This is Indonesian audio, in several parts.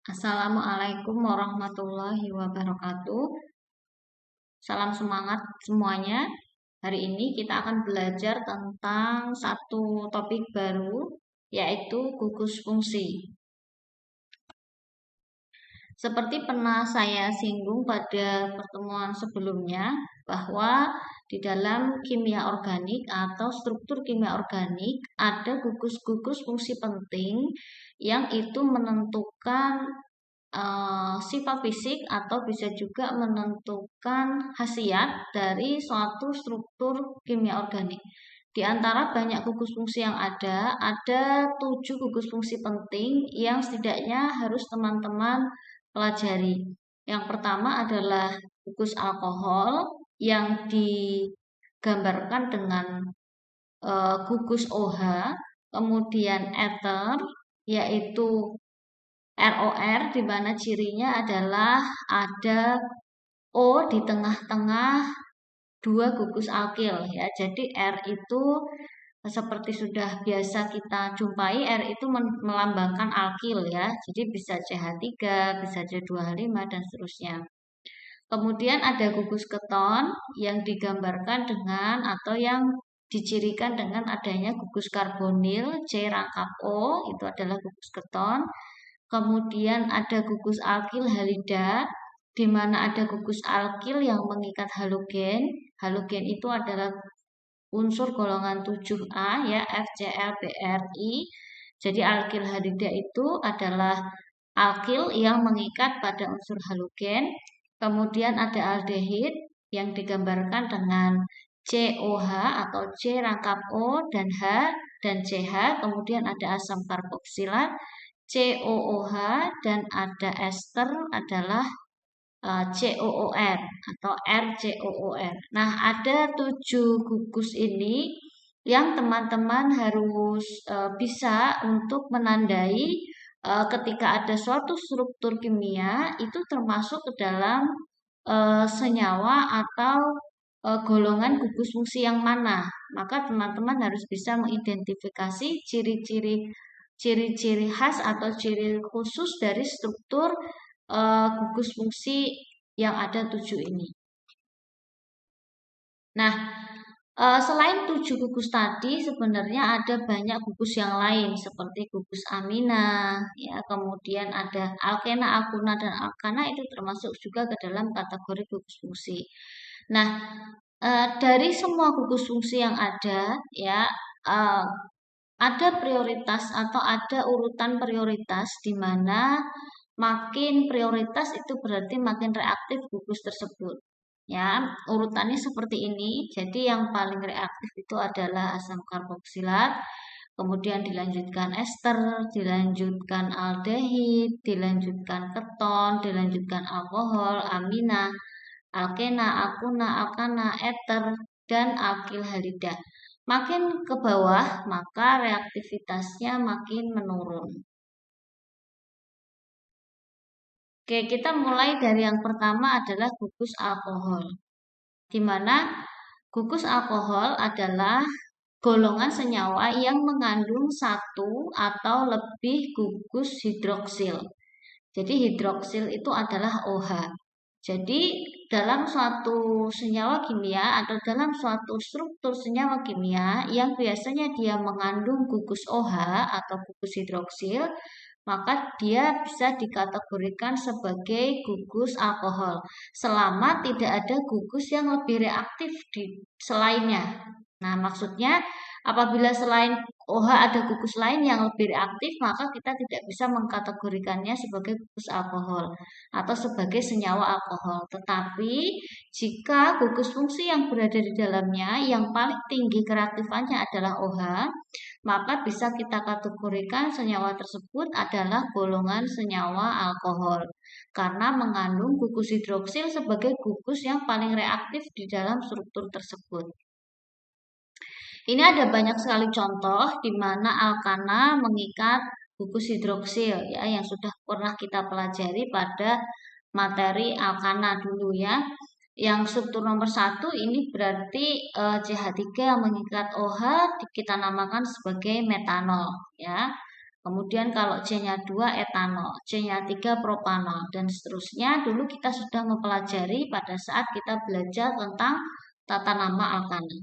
Assalamualaikum warahmatullahi wabarakatuh. Salam semangat semuanya. Hari ini kita akan belajar tentang satu topik baru, yaitu gugus fungsi. Seperti pernah saya singgung pada pertemuan sebelumnya, bahwa di dalam kimia organik atau struktur kimia organik ada gugus-gugus fungsi penting yang itu menentukan sifat fisik atau bisa juga menentukan khasiat dari suatu struktur kimia organik. Di antara banyak gugus fungsi yang ada 7 gugus fungsi penting yang setidaknya harus teman-teman pelajari. Yang pertama adalah gugus alkohol yang digambarkan dengan gugus OH, kemudian ether yaitu ROR, di mana cirinya adalah ada O di tengah-tengah dua gugus alkil ya. Jadi R itu seperti sudah biasa kita jumpai, R itu melambangkan alkil ya. Jadi bisa CH3, bisa C2H5 dan seterusnya. Kemudian ada gugus keton yang digambarkan dengan atau yang dicirikan dengan adanya gugus karbonil C rangkap O, itu adalah gugus keton. Kemudian ada gugus alkil halida, di mana ada gugus alkil yang mengikat halogen. Halogen itu adalah unsur golongan 7A ya, FCl-BrI. Jadi alkil halida itu adalah alkil yang mengikat pada unsur halogen. Kemudian ada aldehid yang digambarkan dengan COH atau C rangkap O dan H dan CH. Kemudian ada asam karboksilat COOH dan ada ester adalah COOR atau RCOOR. Nah, ada 7 gugus ini yang teman-teman harus bisa untuk menandai ketika ada suatu struktur kimia itu termasuk ke dalam senyawa atau golongan gugus fungsi yang mana. Maka teman-teman harus bisa mengidentifikasi ciri-ciri khas atau ciri khusus dari struktur gugus fungsi yang ada 7 ini. Nah, selain 7 gugus tadi, sebenarnya ada banyak gugus yang lain seperti gugus amina, ya, kemudian ada alkena, alkuna, dan alkana itu termasuk juga ke dalam kategori gugus fungsi. Nah, dari semua gugus fungsi yang ada, ya, ada prioritas atau ada urutan prioritas di mana makin prioritas itu berarti makin reaktif gugus tersebut. Ya, urutannya seperti ini. Jadi yang paling reaktif itu adalah asam karboksilat, kemudian dilanjutkan ester, dilanjutkan aldehid, dilanjutkan keton, dilanjutkan alkohol, amina, alkena, alkuna, alkana, eter, dan alkil halida. Makin ke bawah, maka reaktivitasnya makin menurun. Oke, kita mulai dari yang pertama adalah gugus alkohol. Di mana gugus alkohol adalah golongan senyawa yang mengandung satu atau lebih gugus hidroksil. Jadi hidroksil itu adalah OH. Jadi dalam suatu senyawa kimia atau dalam suatu struktur senyawa kimia yang biasanya dia mengandung gugus OH atau gugus hidroksil, maka dia bisa dikategorikan sebagai gugus alkohol selama tidak ada gugus yang lebih reaktif di selainnya. Nah, maksudnya apabila selain OH ada gugus lain yang lebih reaktif, maka kita tidak bisa mengkategorikannya sebagai gugus alkohol atau sebagai senyawa alkohol. Tetapi jika gugus fungsi yang berada di dalamnya yang paling tinggi kereaktifannya adalah OH, maka bisa kita kategorikan senyawa tersebut adalah golongan senyawa alkohol karena mengandung gugus hidroksil sebagai gugus yang paling reaktif di dalam struktur tersebut. Ini ada banyak sekali contoh di mana alkana mengikat gugus hidroksil ya yang sudah pernah kita pelajari pada materi alkana dulu ya. Yang struktur nomor 1 ini berarti CH3 yang mengikat OH kita namakan sebagai metanol ya. Kemudian kalau C-nya 2 etanol, C-nya 3 propanol, dan seterusnya. Dulu kita sudah mempelajari pada saat kita belajar tentang tata nama alkana.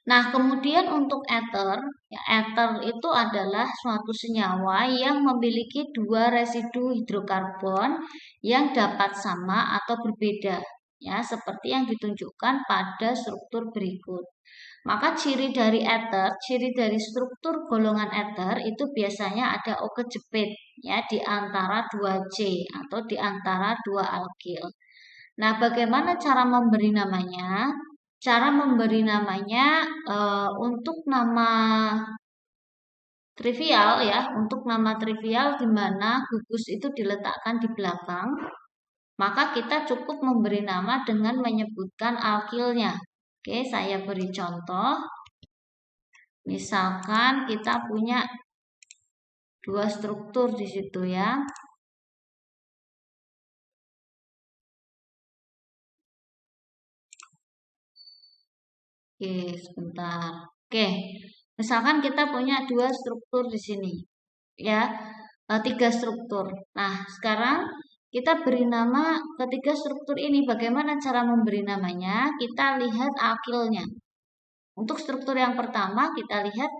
Nah, kemudian untuk ether, ya, ether itu adalah suatu senyawa yang memiliki dua residu hidrokarbon yang dapat sama atau berbeda, ya, seperti yang ditunjukkan pada struktur berikut. Maka ciri dari struktur golongan ether itu biasanya ada O kejepit, ya, di antara 2C atau di antara 2 alkil. Nah, bagaimana cara memberi namanya? Cara memberi namanya untuk nama trivial, ya, untuk nama trivial di mana gugus itu diletakkan di belakang, maka kita cukup memberi nama dengan menyebutkan alkilnya. Oke, saya beri contoh. Misalkan kita punya dua struktur di situ, ya. Oke, sebentar. Oke, misalkan kita punya dua struktur di sini, ya, 3 struktur. Nah, sekarang kita beri nama ketiga struktur ini. Bagaimana cara memberi namanya? Kita lihat alkilnya. Untuk struktur yang pertama, kita lihat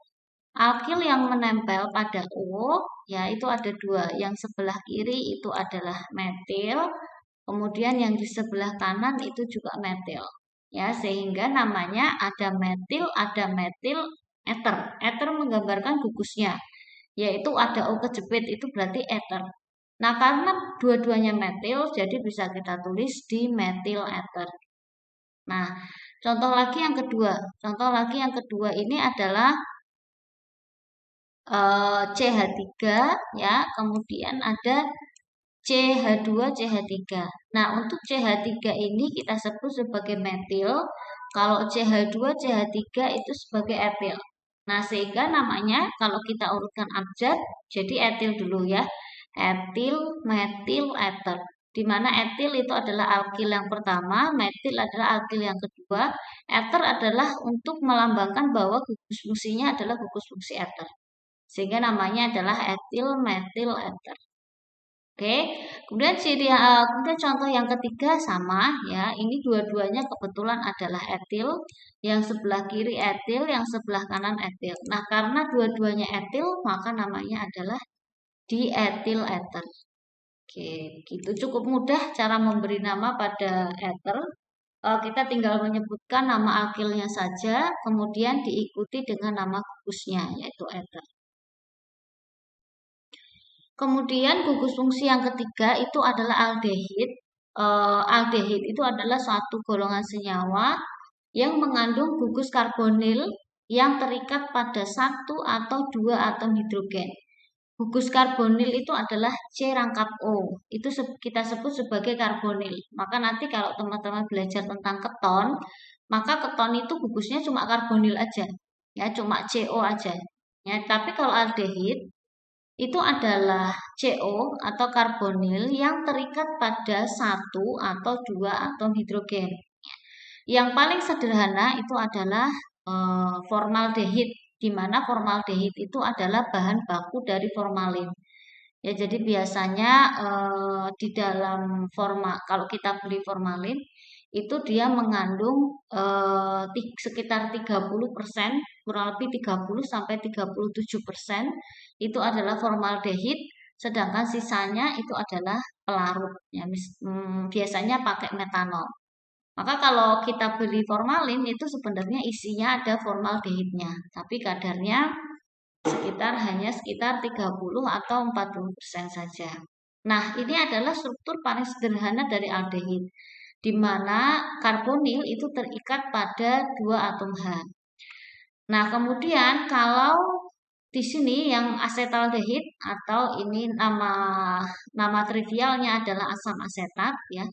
alkil yang menempel pada O, ya, itu ada 2. Yang sebelah kiri itu adalah metil, kemudian yang di sebelah kanan itu juga metil. Ya, sehingga namanya ada metil ether. Ether menggambarkan gugusnya, yaitu ada O kejepit, itu berarti ether. Nah, karena dua-duanya metil, jadi bisa kita tulis di metil ether. Nah, contoh lagi yang kedua. Contoh lagi yang kedua ini adalah CH3, ya, kemudian ada CH2, CH3. Nah, untuk CH3 ini kita sebut sebagai metil, kalau CH2, CH3 itu sebagai etil. Nah, sehingga namanya kalau kita urutkan abjad, jadi etil dulu, ya. Etil, metil, ether. Di mana etil itu adalah alkil yang pertama, metil adalah alkil yang kedua, ether adalah untuk melambangkan bahwa gugus fungsinya adalah gugus fungsi ether. Sehingga namanya adalah etil, metil, ether. Oke, kemudian kemudian contoh yang ketiga sama, ya. Ini dua-duanya kebetulan adalah etil, yang sebelah kiri etil, yang sebelah kanan etil. Nah, karena dua-duanya etil, maka namanya adalah dietil ether. Oke, gitu, cukup mudah cara memberi nama pada ether. Kita tinggal menyebutkan nama alkilnya saja, kemudian diikuti dengan nama gugusnya, yaitu ether. Kemudian gugus fungsi yang ketiga itu adalah aldehid. Aldehid itu adalah suatu golongan senyawa yang mengandung gugus karbonil yang terikat pada satu atau dua atom hidrogen. Gugus karbonil itu adalah C rangkap O. Itu kita sebut sebagai karbonil. Maka nanti kalau teman-teman belajar tentang keton, maka keton itu gugusnya cuma karbonil aja, ya, cuma CO aja. Ya, tapi kalau aldehid itu adalah CO atau karbonil yang terikat pada satu atau dua atom hidrogen. Yang paling sederhana itu adalah formaldehid, di mana formaldehid itu adalah bahan baku dari formalin. Ya, jadi biasanya di dalam kalau kita beli formalin itu dia mengandung sekitar 30%, kurang lebih 30 sampai 37% itu adalah formaldehid, sedangkan sisanya itu adalah pelarut, ya, biasanya pakai metanol. Maka kalau kita beli formalin itu sebenarnya isinya ada formaldehidnya, tapi kadarnya hanya sekitar 30 atau 40% saja. Nah, ini adalah struktur paling sederhana dari aldehid, di mana karbonil itu terikat pada dua atom H. Nah, kemudian kalau di sini yang asetaldehid atau ini nama trivialnya adalah asam asetat, ya.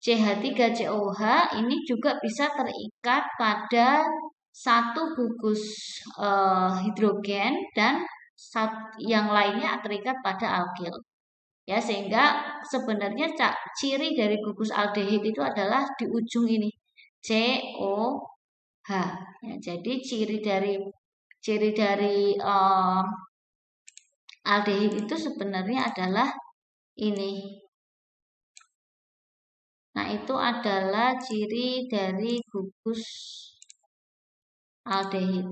CH3COH ini juga bisa terikat pada satu gugus hidrogen dan yang lainnya terikat pada alkil. Ya, sehingga sebenarnya ciri dari gugus aldehid itu adalah di ujung ini COH. Ya, jadi ciri dari Ciri dari aldehid itu sebenarnya adalah ini. Nah, itu adalah ciri dari gugus aldehid.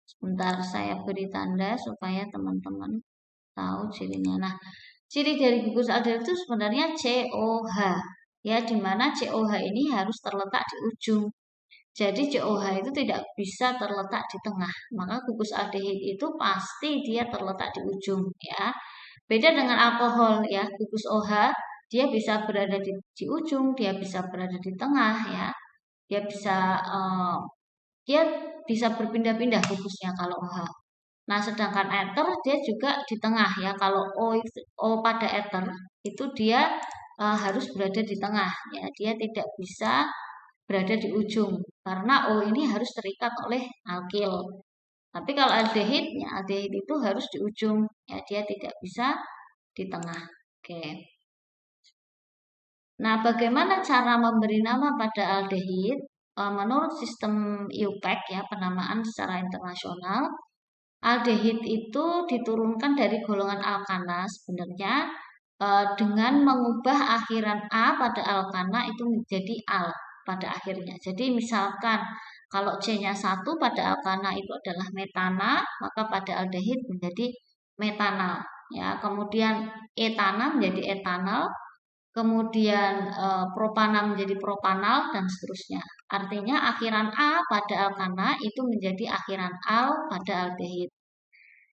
Sebentar saya beri tanda supaya teman-teman tahu cirinya. Nah, ciri dari gugus aldehid itu sebenarnya COH. Ya, di mana COH ini harus terletak di ujung. Jadi COH itu tidak bisa terletak di tengah. Maka gugus aldehid itu pasti dia terletak di ujung, ya. Beda dengan alkohol, ya. Gugus OH dia bisa berada di ujung, dia bisa berada di tengah, ya. Dia bisa dia bisa berpindah-pindah gugusnya kalau OH. Nah, sedangkan ether dia juga di tengah, ya. Kalau O pada ether itu dia harus berada di tengah, ya. Dia tidak bisa berada di ujung karena O ini harus terikat oleh alkil. Tapi kalau aldehid, ya aldehid itu harus di ujung, ya dia tidak bisa di tengah. Oke. Nah, bagaimana cara memberi nama pada aldehid? Menurut sistem IUPAC, ya penamaan secara internasional, aldehid itu diturunkan dari golongan alkana sebenarnya dengan mengubah akhiran A pada alkana itu menjadi al pada akhirnya. Jadi misalkan kalau C-nya 1 pada alkana itu adalah metana, maka pada aldehid menjadi metanal. Ya, kemudian etana menjadi etanal, kemudian propana menjadi propanal, dan seterusnya. Artinya akhiran A pada alkana itu menjadi akhiran al pada aldehid.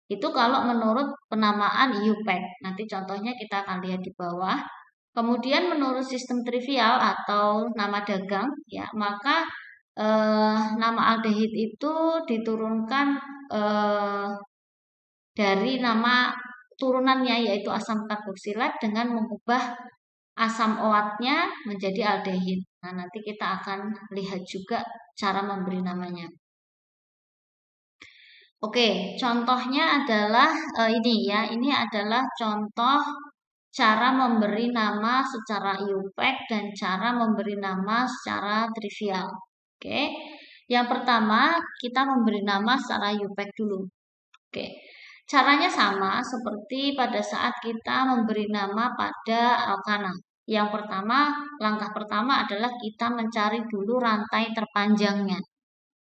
Itu kalau menurut penamaan IUPAC. Nanti contohnya kita akan lihat di bawah. Kemudian menurut sistem trivial atau nama dagang, ya maka nama aldehid itu diturunkan dari nama turunannya yaitu asam karboksilat dengan mengubah asam OAT-nya menjadi aldehid. Nah, nanti kita akan lihat juga cara memberi namanya. Oke, contohnya adalah ini ya. Ini adalah contoh cara memberi nama secara IUPAC dan cara memberi nama secara trivial. Oke. Yang pertama, kita memberi nama secara IUPAC dulu. Oke. Caranya sama seperti pada saat kita memberi nama pada alkana. Yang pertama, langkah pertama adalah kita mencari dulu rantai terpanjangnya.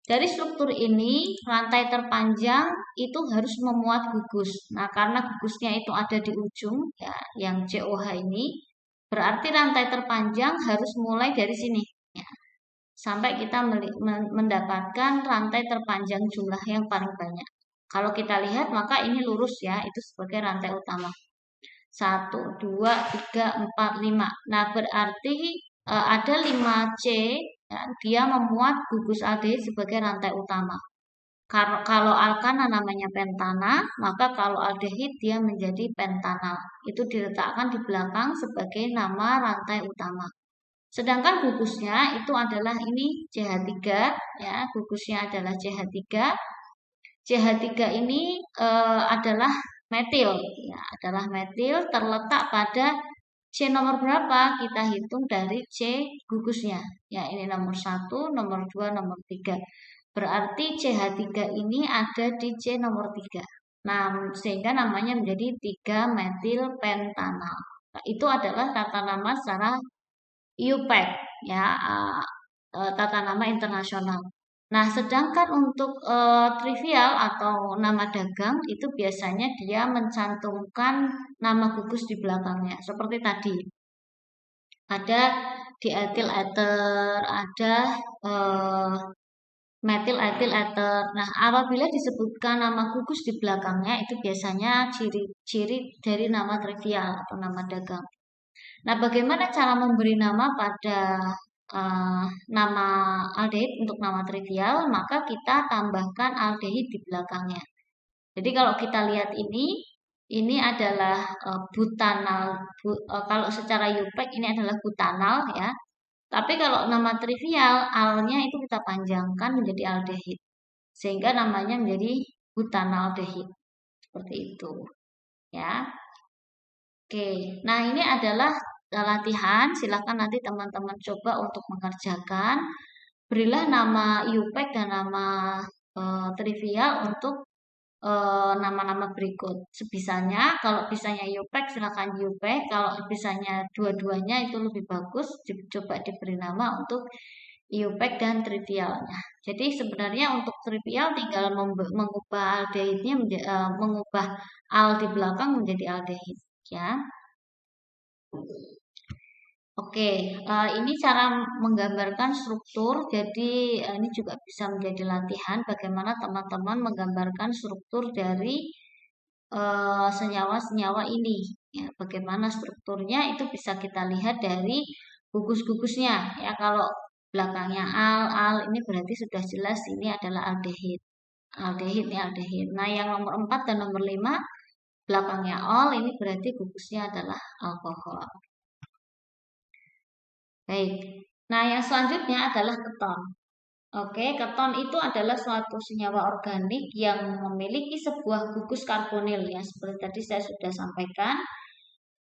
Dari struktur ini, rantai terpanjang itu harus memuat gugus. Nah, karena gugusnya itu ada di ujung, ya, yang COH ini, berarti rantai terpanjang harus mulai dari sini, ya, sampai kita mendapatkan rantai terpanjang jumlah yang paling banyak. Kalau kita lihat, maka ini lurus, ya, itu sebagai rantai utama. 1, 2, 3, 4, 5. Nah, berarti ada 5C, ya, dia memuat gugus aldehid sebagai rantai utama. Kalau alkana namanya pentana, maka kalau aldehid dia menjadi pentanal. Itu diletakkan di belakang sebagai nama rantai utama. Sedangkan gugusnya itu adalah ini CH3, ya, gugusnya adalah CH3. CH3 ini adalah metil, ya, adalah metil terletak pada C nomor berapa? Kita hitung dari C gugusnya. Ya, ini nomor 1, nomor 2, nomor 3. Berarti CH3 ini ada di C nomor 3. Nah, sehingga namanya menjadi 3 metil pentanal. Nah, itu adalah tata nama secara IUPAC, ya, tata nama internasional. Nah, sedangkan untuk trivial atau nama dagang itu biasanya dia mencantumkan nama gugus di belakangnya. Seperti tadi, ada diethil ether, ada metil etil ether. Nah, apabila disebutkan nama gugus di belakangnya itu biasanya ciri-ciri dari nama trivial atau nama dagang. Nah, bagaimana cara memberi nama pada nama aldehid untuk nama trivial? Maka kita tambahkan aldehid di belakangnya. Jadi kalau kita lihat ini adalah butanal. Kalau secara IUPAC ini adalah butanal, ya. Tapi kalau nama trivial, alnya itu kita panjangkan menjadi aldehid. Sehingga namanya menjadi butanaldehid. Seperti itu, ya. Oke, nah ini adalah latihan. Silahkan nanti teman-teman coba untuk mengerjakan. berilah nama IUPAC dan nama trivial untuk nama-nama berikut. Sebisanya, kalau bisanya IUPAC silakan IUPAC, kalau bisanya dua-duanya itu lebih bagus, coba diberi nama untuk IUPAC dan trivialnya. Jadi sebenarnya untuk trivial tinggal mengubah aldehidnya mengubah al di belakang menjadi aldehid ya. Oke, ini cara menggambarkan struktur. Jadi ini juga bisa menjadi latihan bagaimana teman-teman menggambarkan struktur dari senyawa-senyawa ini. Ya, bagaimana strukturnya itu bisa kita lihat dari gugus-gugusnya. Ya, kalau belakangnya al ini berarti sudah jelas ini adalah aldehid. Aldehid ya aldehid. Nah, yang nomor 4 dan nomor 5 belakangnya ol ini berarti gugusnya adalah alkohol. Baik. Nah, yang selanjutnya adalah keton. Oke, keton itu adalah suatu senyawa organik yang memiliki sebuah gugus karbonil ya, seperti tadi saya sudah sampaikan.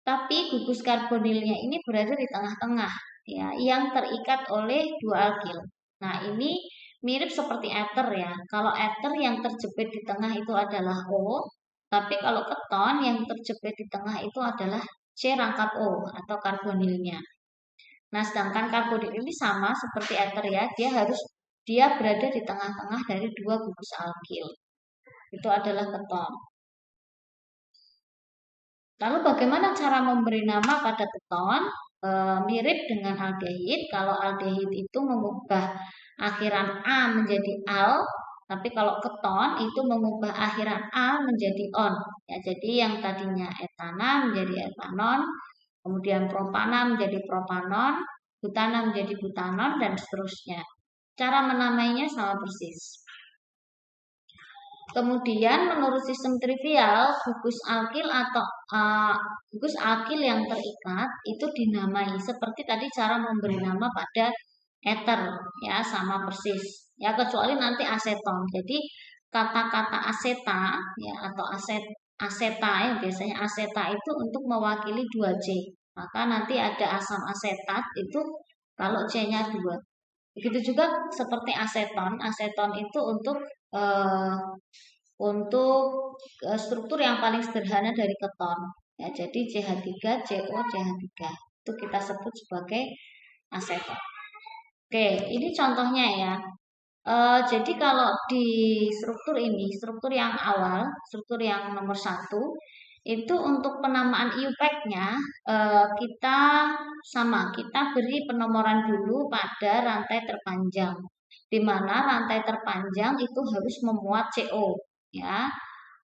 Tapi gugus karbonilnya ini berada di tengah-tengah ya, yang terikat oleh dua alkil. Nah, ini mirip seperti ether ya. Kalau ether yang terjepit di tengah itu adalah O, tapi kalau keton yang terjepit di tengah itu adalah C rangkap O atau karbonilnya. Nah, sedangkan karbonil ini sama seperti ether ya, dia berada di tengah-tengah dari dua gugus alkil. Itu adalah keton. Lalu bagaimana cara memberi nama pada keton? Mirip dengan aldehid. Kalau aldehid itu mengubah akhiran A menjadi al, tapi kalau keton itu mengubah akhiran A menjadi on. Ya, jadi yang tadinya etana menjadi etanon, kemudian propana menjadi propanon, butana menjadi butanon, dan seterusnya. Cara menamainya sama persis. Kemudian menurut sistem trivial, gugus alkil atau gugus alkil yang terikat itu dinamai seperti tadi cara memberi nama pada ether ya sama persis. Ya kecuali nanti aseton. Jadi kata-kata aseta ya atau aseta ya biasanya aseta itu untuk mewakili 2C. Maka nanti ada asam asetat itu kalau C-nya 2. Begitu juga seperti aseton. Aseton itu eh, untuk struktur yang paling sederhana dari keton. Ya, jadi CH3, CO, CH3 itu kita sebut sebagai aseton. Oke, ini contohnya ya. Jadi kalau di struktur ini, struktur yang awal, struktur yang nomor 1, itu untuk penamaan IUPAC-nya kita beri penomoran dulu pada rantai terpanjang, di mana rantai terpanjang itu harus memuat CO, ya.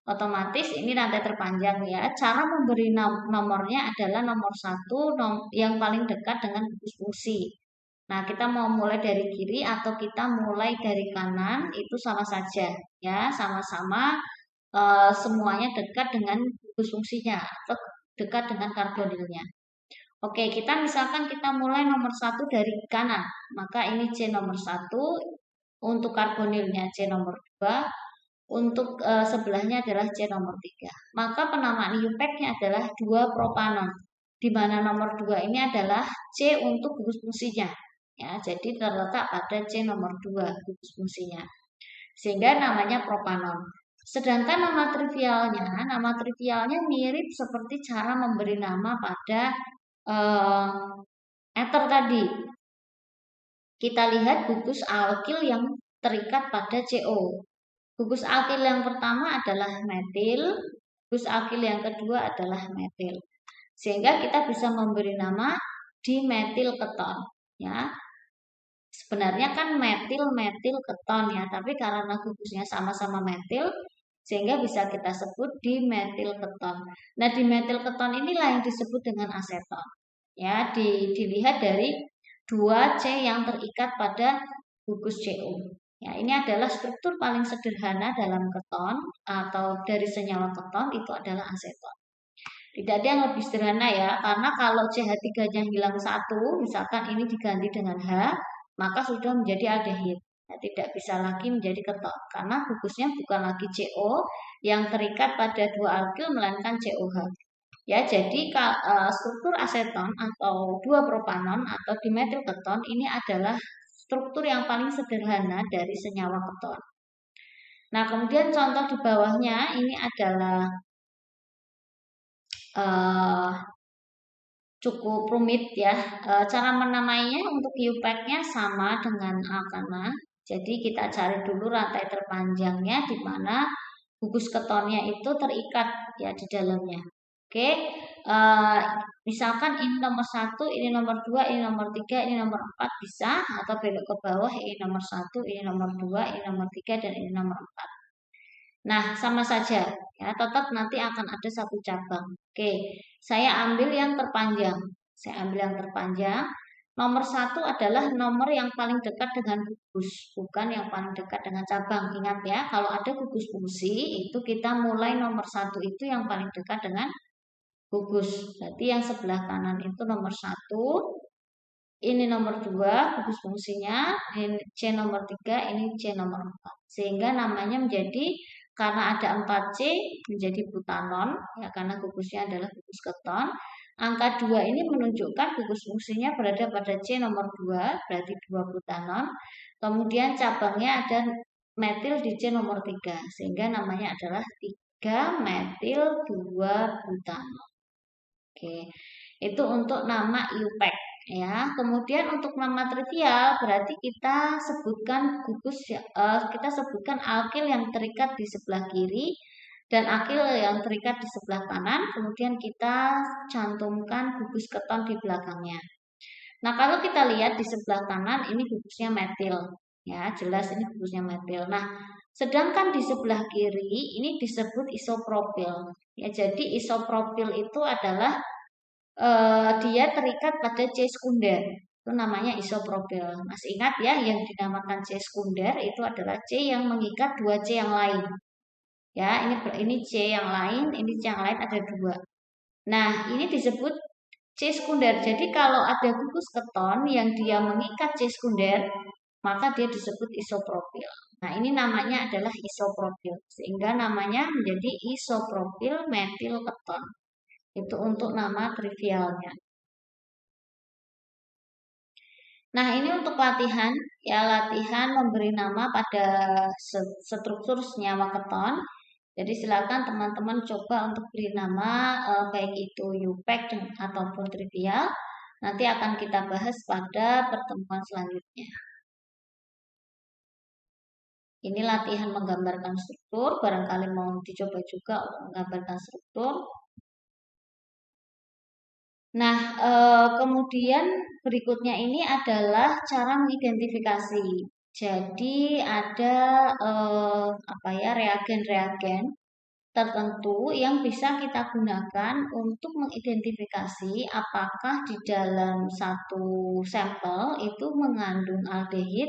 Otomatis ini rantai terpanjang ya. Cara memberi nomornya adalah nomor 1 yang paling dekat dengan gugus fungsi. Nah, kita mau mulai dari kiri atau kita mulai dari kanan itu sama saja ya, sama-sama semuanya dekat dengan gugus fungsinya atau dekat dengan karbonilnya. Oke, misalkan kita mulai nomor 1 dari kanan, maka ini C nomor 1, untuk karbonilnya C nomor 2, untuk sebelahnya adalah C nomor 3. Maka penamaan IUPAC-nya adalah 2 propanon, di mana nomor 2 ini adalah C untuk gugus fungsinya. Ya, jadi terletak pada C nomor 2 gugus fungsinya. Sehingga namanya propanon. Sedangkan nama trivialnya mirip seperti cara memberi nama pada ether tadi. Kita lihat gugus alkil yang terikat pada CO. Gugus alkil yang pertama adalah metil, gugus alkil yang kedua adalah metil. Sehingga kita bisa memberi nama dimetil keton, ya. Sebenarnya kan metil keton ya, tapi karena gugusnya sama-sama metil, sehingga bisa kita sebut dimetil keton. Nah, dimetil keton inilah yang disebut dengan aseton. Ya, dilihat dari 2C yang terikat pada gugus CO. Ya, ini adalah struktur paling sederhana dalam keton atau dari senyawa keton itu adalah aseton. Tidak ada yang lebih sederhana ya, karena kalau CH3-nya hilang 1, misalkan ini diganti dengan H, maka sudah menjadi aldehid. Nah, tidak bisa lagi menjadi keton karena gugusnya bukan lagi CO yang terikat pada 2 alkil melainkan COH. Ya, jadi struktur aseton atau 2 propanon atau dimetil keton ini adalah struktur yang paling sederhana dari senyawa keton. Nah, kemudian contoh di bawahnya ini adalah cukup rumit ya. Cara menamainya untuk UPAC-nya sama dengan alkana. Jadi kita cari dulu rantai terpanjangnya di mana gugus ketonnya itu terikat ya di dalamnya. Oke, misalkan ini nomor 1, ini nomor 2, ini nomor 3, ini nomor 4 bisa, atau belok ke bawah, ini nomor 1, ini nomor 2, ini nomor 3, dan ini nomor 4. Nah, sama saja ya, tetap nanti akan ada satu cabang. Oke, saya ambil yang terpanjang. Saya ambil yang terpanjang. Nomor 1 adalah nomor yang paling dekat dengan gugus, bukan yang paling dekat dengan cabang. Ingat ya, kalau ada gugus fungsi, itu kita mulai nomor 1 itu yang paling dekat dengan gugus. Berarti yang sebelah kanan itu nomor 1, ini nomor 2 gugus fungsinya, ini C nomor 3, ini C nomor 4. Sehingga namanya menjadi, karena ada 4C menjadi butanon, ya karena gugusnya adalah gugus keton. Angka 2 ini menunjukkan gugus fungsinya berada pada C nomor 2, berarti 2 butanon. Kemudian cabangnya ada metil di C nomor 3, sehingga namanya adalah 3 metil 2 butanon. Oke, itu untuk nama IUPAC ya. Kemudian untuk nama trivial berarti kita sebutkan kita sebutkan alkil yang terikat di sebelah kiri dan alkil yang terikat di sebelah kanan. Kemudian kita cantumkan gugus keton di belakangnya. Nah, kalau kita lihat di sebelah kanan ini gugusnya metil ya, jelas ini gugusnya metil. Nah, sedangkan di sebelah kiri ini disebut isopropil. Ya, jadi isopropil itu adalah dia terikat pada C sekunder. Itu namanya isopropil. Masih ingat ya, yang dinamakan C sekunder itu adalah C yang mengikat dua C yang lain. Ya, ini C yang lain, ini C yang lain ada dua. Nah, ini disebut C sekunder. Jadi kalau ada gugus keton yang dia mengikat C sekunder, maka dia disebut isopropil. Nah, ini namanya adalah isopropil. Sehingga namanya menjadi isopropil metil keton. Itu untuk nama trivialnya. Nah, ini untuk latihan, ya latihan memberi nama pada struktur senyawa keton. Jadi silakan teman-teman coba untuk beri nama baik itu UPAC ataupun trivial. Nanti akan kita bahas pada pertemuan selanjutnya. Ini latihan menggambarkan struktur, barangkali mau dicoba juga untuk menggambarkan struktur. Nah, kemudian berikutnya ini adalah cara mengidentifikasi. Jadi ada apa ya, reagen-reagen tertentu yang bisa kita gunakan untuk mengidentifikasi apakah di dalam satu sampel itu mengandung aldehid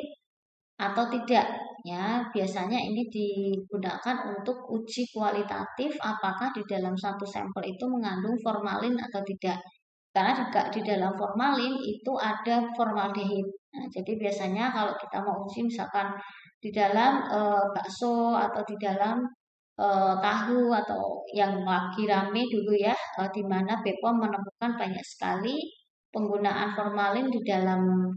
atau tidak. Ya, biasanya ini digunakan untuk uji kualitatif apakah di dalam satu sampel itu mengandung formalin atau tidak. Karena juga di dalam formalin itu ada formaldehid. Nah, jadi biasanya kalau kita mau uji misalkan di dalam bakso atau di dalam tahu atau yang lagi rame dulu ya, di mana BPOM menemukan banyak sekali penggunaan formalin di dalam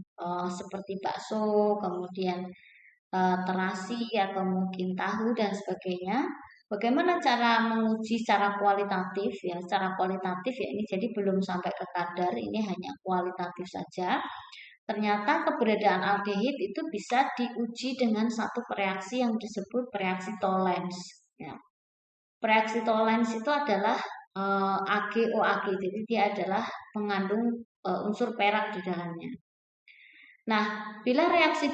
seperti bakso, kemudian terasi atau mungkin tahu dan sebagainya. Bagaimana cara menguji secara kualitatif ya? Secara kualitatif ya ini jadi belum sampai ke kadar, ini hanya kualitatif saja. Ternyata keberadaan aldehid itu bisa diuji dengan satu reaksi yang disebut reaksi Tollens. Ya. Reaksi Tollens itu adalah AgOAg, jadi dia adalah mengandung unsur perak di dalamnya. Nah, bila reaksi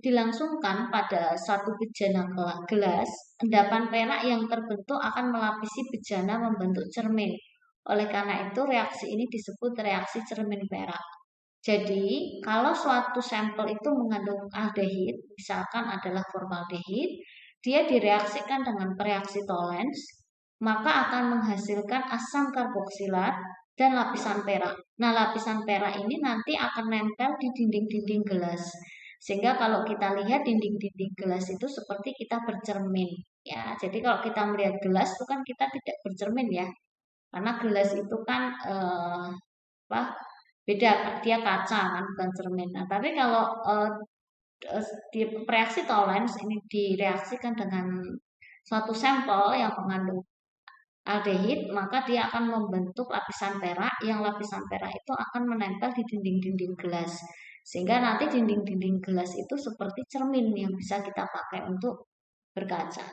dilangsungkan pada satu bejana gelas, endapan perak yang terbentuk akan melapisi bejana membentuk cermin. Oleh karena itu, reaksi ini disebut reaksi cermin perak. Jadi, kalau suatu sampel itu mengandung aldehid, misalkan adalah formaldehid, dia direaksikan dengan reaksi Tollens, maka akan menghasilkan asam karboksilat dan lapisan perak. Nah, lapisan perak ini nanti akan nempel di dinding-dinding gelas. Sehingga kalau kita lihat dinding-dinding gelas itu seperti kita bercermin. Ya, jadi kalau kita melihat gelas itu kan kita tidak bercermin ya. Karena gelas itu kan beda, dia kaca kan bukan cermin. Nah, tapi kalau di reaksi Tollens ini direaksikan dengan suatu sampel yang mengandung aldehid, maka dia akan membentuk lapisan perak, yang lapisan perak itu akan menempel di dinding-dinding gelas. Sehingga nanti dinding-dinding gelas itu seperti cermin yang bisa kita pakai untuk berkaca.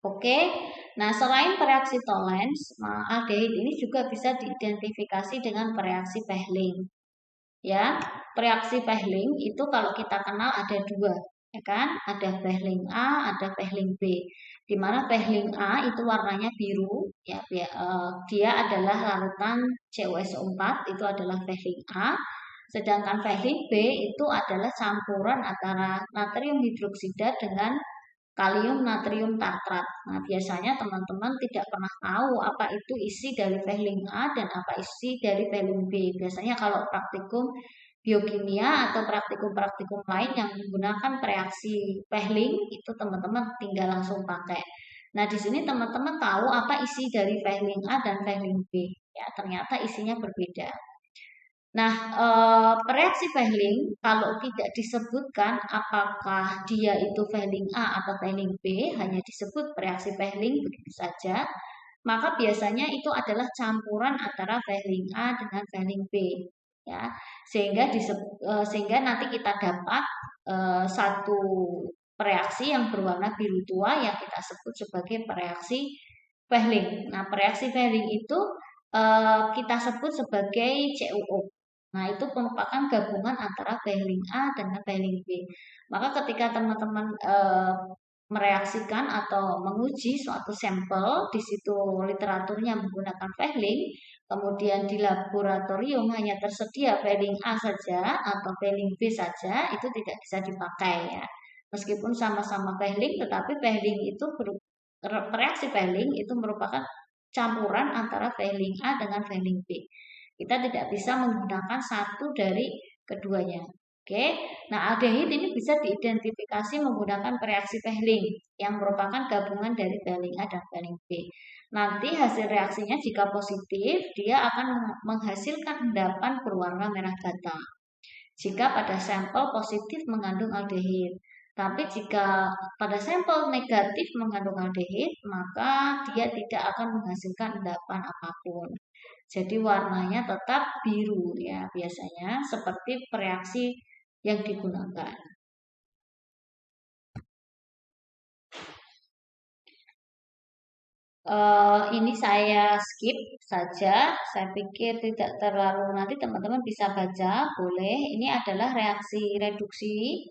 Oke, nah selain bereaksi Tollens, aldehid ini juga bisa diidentifikasi dengan bereaksi Pehling. Ya, bereaksi Pehling itu kalau kita kenal ada dua, ya kan? Ada Pehling A, ada Pehling B. Di mana Pehling A itu warnanya biru, ya, dia adalah larutan CuSO4, itu adalah Pehling A. Sedangkan Pehling B itu adalah campuran antara natrium hidroksida dengan kalium natrium tartrat. Nah, biasanya teman-teman tidak pernah tahu apa itu isi dari Pehling A dan apa isi dari Pehling B. Biasanya kalau praktikum biokimia atau praktikum-praktikum lain yang menggunakan reaksi Pehling itu teman-teman tinggal langsung pakai. Nah, di sini teman-teman tahu apa isi dari Pehling A dan Pehling B. Ya, ternyata isinya berbeda. Nah, reaksi Pehling kalau tidak disebutkan apakah dia itu Pehling A atau Pehling B, hanya disebut reaksi Pehling begitu saja, maka biasanya itu adalah campuran antara Pehling A dengan Pehling B, ya. Sehingga nanti kita dapat satu reaksi yang berwarna biru tua yang kita sebut sebagai reaksi Pehling. Nah, reaksi Pehling itu kita sebut sebagai CuO. Nah, itu merupakan gabungan antara Pehling A dengan Pehling B. Maka ketika teman-teman mereaksikan atau menguji suatu sampel, di situ literaturnya menggunakan Pehling, kemudian di laboratorium hanya tersedia Pehling A saja atau Pehling B saja, itu tidak bisa dipakai ya. Meskipun sama-sama Pehling, tetapi Pehling itu reaksi Pehling itu merupakan campuran antara Pehling A dengan Pehling B. Kita tidak bisa menggunakan satu dari keduanya. Oke, nah aldehid ini bisa diidentifikasi menggunakan reaksi Pehling yang merupakan gabungan dari Pehling A dan Pehling B. Nanti hasil reaksinya jika positif, dia akan menghasilkan endapan berwarna merah bata. Jika pada sampel positif mengandung aldehid. Tapi jika pada sampel negatif mengandung aldehid, maka dia tidak akan menghasilkan endapan apapun. Jadi warnanya tetap biru ya biasanya seperti reaksi yang digunakan. Ini saya skip saja. Saya pikir tidak terlalu nanti teman-teman bisa baca, boleh. Ini adalah reaksi reduksi.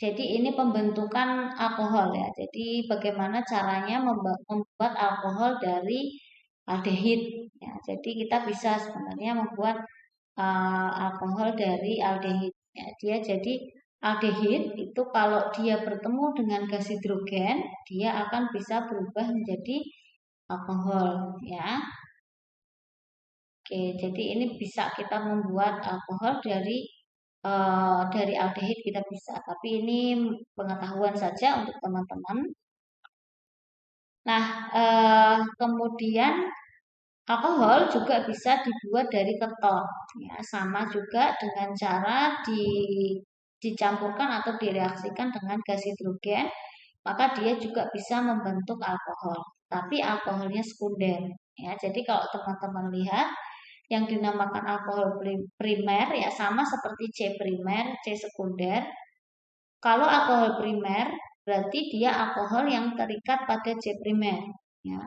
Jadi ini pembentukan alkohol ya. Jadi bagaimana caranya membuat alkohol dari aldehid. Ya, jadi kita bisa sebenarnya membuat alkohol dari aldehid. Ya, dia jadi aldehid itu kalau dia bertemu dengan gas hidrogen, dia akan bisa berubah menjadi alkohol. Ya, oke. Jadi ini bisa kita membuat alkohol dari aldehid kita bisa. Tapi ini pengetahuan saja untuk teman-teman. Nah, kemudian alkohol juga bisa dibuat dari keton, ya, sama juga dengan cara dicampurkan atau direaksikan dengan gas hidrogen, maka dia juga bisa membentuk alkohol. Tapi alkoholnya sekunder, ya. Jadi kalau teman-teman lihat yang dinamakan alkohol primer, ya sama seperti C primer, C sekunder. Kalau alkohol primer berarti dia alkohol yang terikat pada C primer, ya.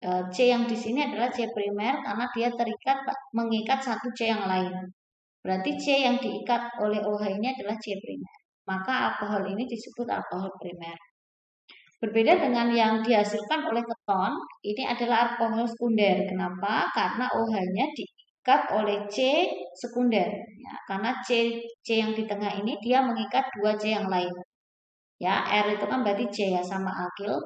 C yang di sini adalah C primer karena dia terikat mengikat satu C yang lain. Berarti C yang diikat oleh OH ini adalah C primer. Maka alkohol ini disebut alkohol primer. Berbeda dengan yang dihasilkan oleh keton, ini adalah alkohol sekunder. Kenapa? Karena OH-nya diikat oleh C sekunder. Ya, karena C yang di tengah ini dia mengikat dua C yang lain. Ya, R itu kan berarti C ya sama alkil.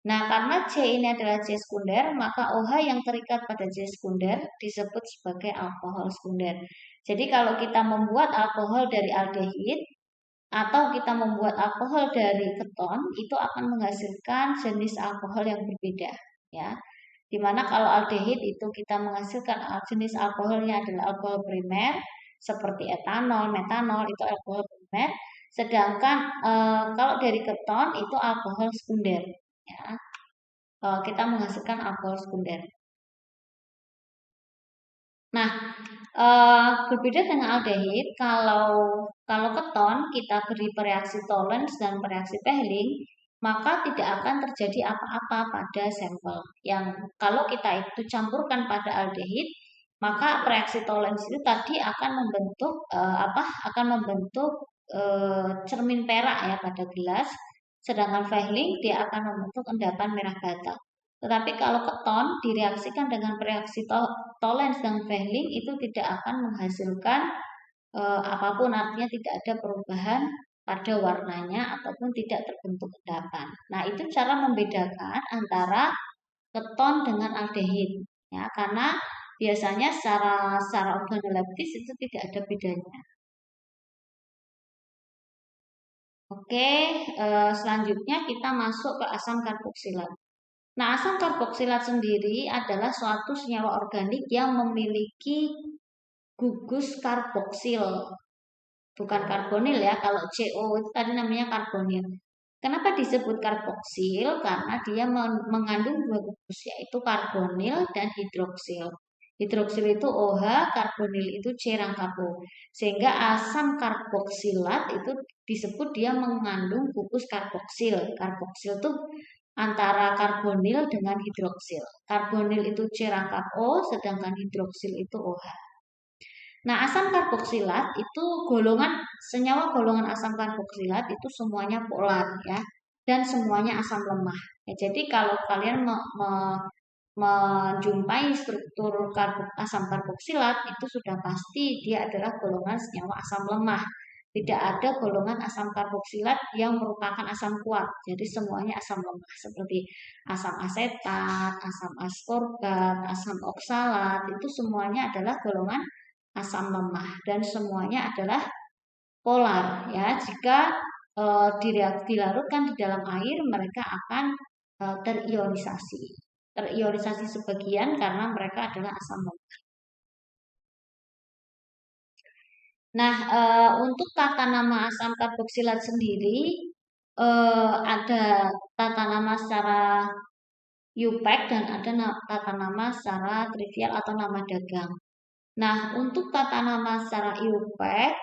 Nah, karena C ini adalah C sekunder, maka OH yang terikat pada C sekunder disebut sebagai alkohol sekunder. Jadi kalau kita membuat alkohol dari aldehid atau kita membuat alkohol dari keton, itu akan menghasilkan jenis alkohol yang berbeda, ya. Dimana kalau aldehid itu kita menghasilkan jenis alkoholnya adalah alkohol primer seperti etanol, metanol itu alkohol primer. Sedangkan kalau dari keton itu alkohol sekunder. Ya. Kita menghasilkan alkohol sekunder. Nah, berbeda dengan aldehid, kalau keton kita beri bereaksi Tollens dan bereaksi Pehling, maka tidak akan terjadi apa-apa pada sampel. Yang kalau kita itu campurkan pada aldehid, maka reaksi Tollens itu tadi akan membentuk apa? Akan membentuk cermin perak ya pada gelas, sedangkan Pehling dia akan membentuk endapan merah bata. Tetapi kalau keton direaksikan dengan reaksi Tollens dan Fehling itu tidak akan menghasilkan apapun, artinya tidak ada perubahan pada warnanya ataupun tidak terbentuk endapan. Nah, itu cara membedakan antara keton dengan aldehid ya, karena biasanya secara organoleptis itu tidak ada bedanya. Oke, selanjutnya kita masuk ke asam karboksilat. Nah, asam karboksilat sendiri adalah suatu senyawa organik yang memiliki gugus karboksil. Bukan karbonil ya, kalau CO itu tadi namanya karbonil. Kenapa disebut karboksil? Karena dia mengandung dua gugus, yaitu karbonil dan hidroksil. Hidroksil itu OH, karbonil itu C rangkap O. Sehingga asam karboksilat itu disebut dia mengandung gugus karboksil. Karboksil itu antara karbonil dengan hidroksil. Karbonil itu C rangkap O, sedangkan hidroksil itu OH. Nah, asam karboksilat itu senyawa golongan asam karboksilat itu semuanya polar ya, dan semuanya asam lemah. Ya, jadi kalau kalian menjumpai struktur asam karboksilat itu sudah pasti dia adalah golongan senyawa asam lemah. Tidak ada golongan asam karboksilat yang merupakan asam kuat. Jadi semuanya asam lemah seperti asam asetat, asam askorbat, asam oksalat itu semuanya adalah golongan asam lemah dan semuanya adalah polar ya. Jika dilarutkan di dalam air mereka akan terionisasi. Terionisasi sebagian karena mereka adalah asam lemah. Nah, untuk tata nama asam karboksilat sendiri ada tata nama secara UPAC dan ada tata nama secara trivial atau nama dagang. Nah, untuk tata nama secara IUPAC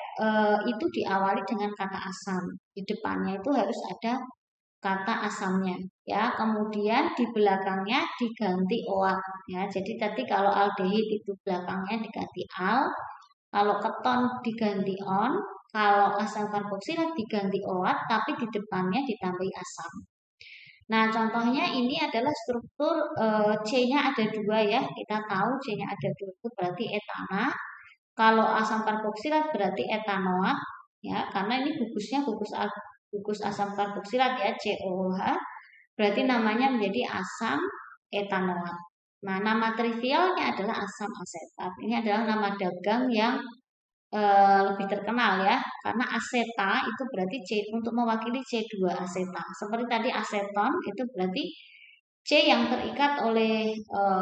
itu diawali dengan kata asam. Di depannya itu harus ada kata asamnya, ya. Kemudian di belakangnya diganti oat, ya. Jadi tadi kalau aldehid itu belakangnya diganti al, kalau keton diganti on, kalau asam karboksilat diganti oat, tapi di depannya ditambahi asam. Nah, contohnya ini adalah struktur C-nya ada dua ya. Kita tahu C-nya ada dua itu berarti etana. Kalau asam karboksilat berarti etanoat ya, karena ini gugus asam karboksilat ya, COOH. Berarti namanya menjadi asam etanoat. Nah, nama trivialnya adalah asam asetat. Ini adalah nama dagang yang lebih terkenal ya, karena aseta itu berarti C untuk mewakili C2 aseta. Seperti tadi aseton itu berarti C yang terikat oleh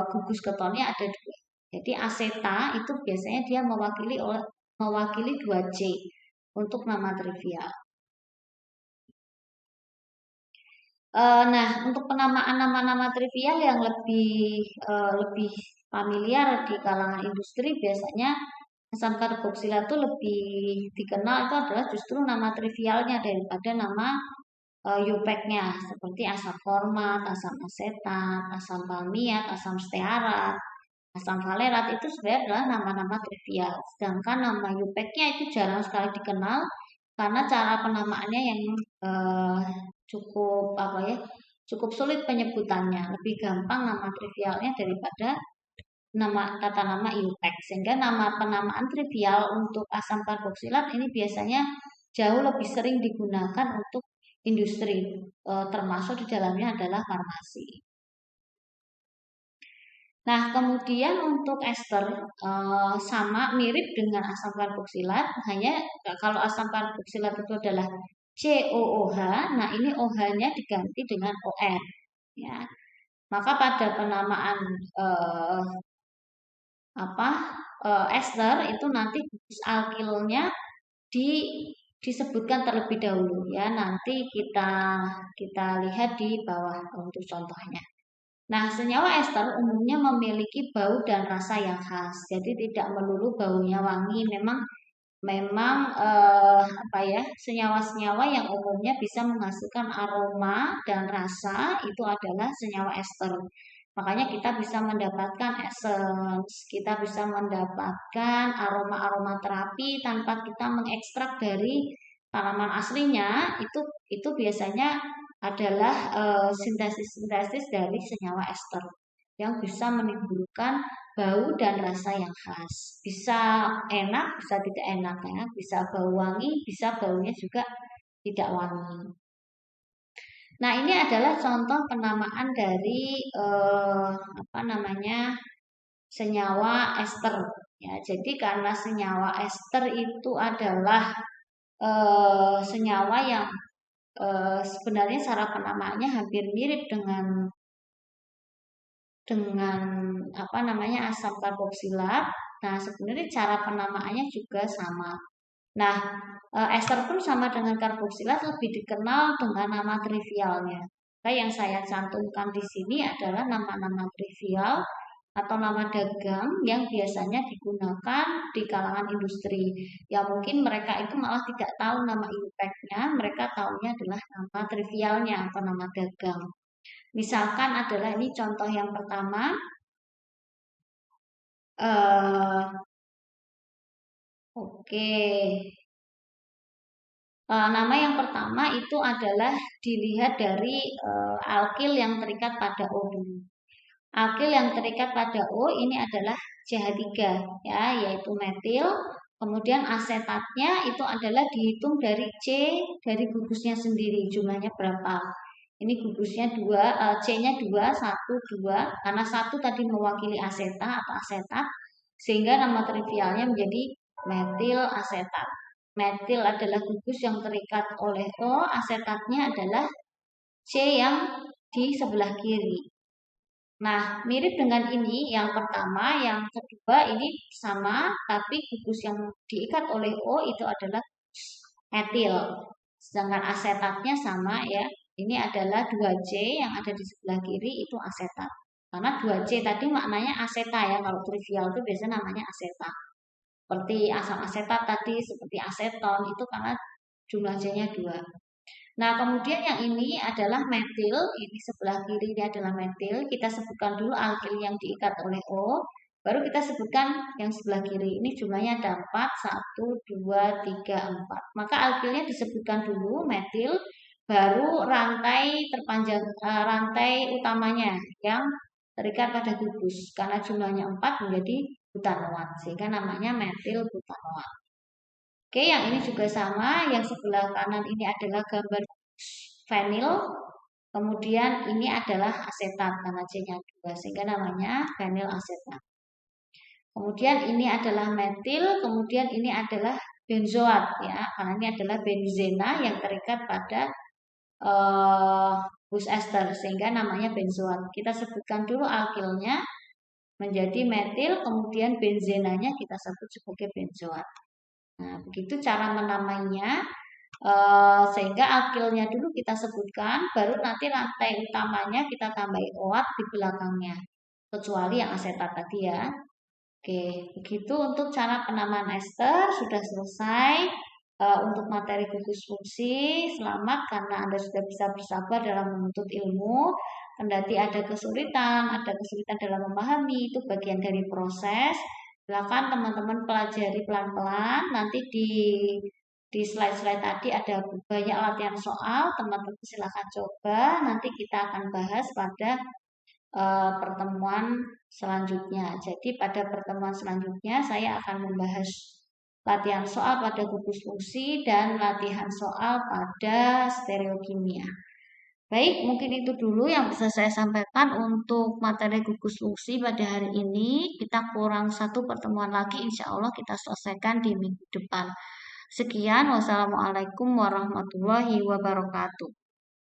gugus ketonnya ada dua. Jadi aseta itu biasanya dia mewakili 2C untuk nama trivial. Nah, untuk penamaan nama-nama trivial yang lebih familiar di kalangan industri biasanya asam karboksilat itu lebih dikenal itu adalah justru nama trivialnya daripada nama UPAC-nya seperti asam format, asam asetat, asam palmiat, asam stearat, asam valerat itu sebenarnya adalah nama-nama trivial. Sedangkan nama UPAC-nya itu jarang sekali dikenal karena cara penamaannya yang cukup apa ya, cukup sulit penyebutannya. Lebih gampang nama trivialnya daripada tata nama IUPAC. Sehingga nama penamaan trivial untuk asam karboksilat ini biasanya jauh lebih sering digunakan untuk industri, termasuk di dalamnya adalah farmasi. Nah, kemudian untuk ester sama mirip dengan asam karboksilat, hanya kalau asam karboksilat itu adalah COOH, nah ini OH-nya diganti dengan OR. Ya. Maka pada penamaan ester itu nanti gugus alkilnya di disebutkan terlebih dahulu ya. Nanti kita lihat di bawah untuk contohnya. Nah, senyawa ester umumnya memiliki bau dan rasa yang khas. Jadi tidak melulu baunya wangi. Memang senyawa-senyawa yang umumnya bisa menghasilkan aroma dan rasa itu adalah senyawa ester. Makanya kita bisa mendapatkan essence, kita bisa mendapatkan aroma-aroma terapi tanpa kita mengekstrak dari tanaman aslinya. Itu biasanya adalah sintesis-sintesis dari senyawa ester yang bisa menimbulkan bau dan rasa yang khas. Bisa enak, bisa tidak enak ya. Bisa bau wangi, bisa baunya juga tidak wangi. Nah, ini adalah contoh penamaan dari senyawa ester. Ya, jadi karena senyawa ester itu adalah senyawa yang sebenarnya cara penamaannya hampir mirip dengan asam karboksilat. Nah, sebenarnya cara penamaannya juga sama. Nah, ester pun sama dengan karboksilat lebih dikenal dengan nama trivialnya. Nah, yang saya cantumkan di sini adalah nama-nama trivial atau nama dagang yang biasanya digunakan di kalangan industri. Ya mungkin mereka itu malah tidak tahu nama impact-nya, mereka tahunya adalah nama trivialnya atau nama dagang. Misalkan adalah ini contoh yang pertama. Oke. Nama yang pertama itu adalah dilihat dari alkil yang terikat pada O dulu. Alkil yang terikat pada O ini adalah CH3 ya, yaitu metil. Kemudian asetatnya itu adalah dihitung dari C dari gugusnya sendiri, jumlahnya berapa. Ini gugusnya 2, C-nya 2, 1, 2. Karena 1 tadi mewakili aseta atau asetat, sehingga nama trivialnya menjadi metil asetat. Metil adalah gugus yang terikat oleh O, asetatnya adalah C yang di sebelah kiri. Nah, mirip dengan ini yang pertama, yang kedua ini sama, tapi gugus yang diikat oleh O itu adalah etil. Sedangkan asetatnya sama ya. Ini adalah 2C yang ada di sebelah kiri itu asetat. Karena 2C tadi maknanya aseta ya. Kalau trivial itu biasanya namanya aseta. Seperti asam asetat tadi, seperti aseton itu karena jumlah C-nya 2. Nah, kemudian yang ini adalah metil. Ini sebelah kiri ini adalah metil. Kita sebutkan dulu alkil yang diikat oleh O. Baru kita sebutkan yang sebelah kiri. Ini jumlahnya ada 4. 1, 2, 3, 4. Maka alkilnya disebutkan dulu metil. Baru rantai terpanjang, rantai utamanya yang terikat pada gugus. Karena jumlahnya 4 menjadi butanoat. Sehingga namanya metil butanoat. Oke, yang ini juga sama. Yang sebelah kanan ini adalah gambar fenil. Kemudian ini adalah asetat karena C-nya 2 sehingga namanya fenil asetat. Kemudian ini adalah metil, kemudian ini adalah benzoat ya, karena ini adalah benzena yang terikat pada bus ester sehingga namanya benzoat. Kita sebutkan dulu alkilnya menjadi metil, kemudian benzenanya kita sebut sebagai benzoat. Nah, begitu cara menamainya. Sehingga alkilnya dulu kita sebutkan, baru nanti rantai utamanya kita tambahi OAT di belakangnya, kecuali yang asetat tadi ya. Oke, begitu untuk cara penamaan ester sudah selesai. Untuk materi gugus fungsi, selamat karena Anda sudah bisa bersabar dalam menuntut ilmu. Kendati ada kesulitan dalam memahami, itu bagian dari proses. Silakan teman-teman pelajari pelan-pelan. Nanti di slide-slide tadi ada banyak latihan soal, teman-teman silakan coba. Nanti kita akan bahas pada pertemuan selanjutnya. Jadi pada pertemuan selanjutnya saya akan membahas latihan soal pada gugus fungsi dan latihan soal pada stereokimia. Baik, mungkin itu dulu yang bisa saya sampaikan untuk materi gugus fungsi pada hari ini. Kita kurang 1 pertemuan lagi, insya Allah kita selesaikan di minggu depan. Sekian, wassalamualaikum warahmatullahi wabarakatuh.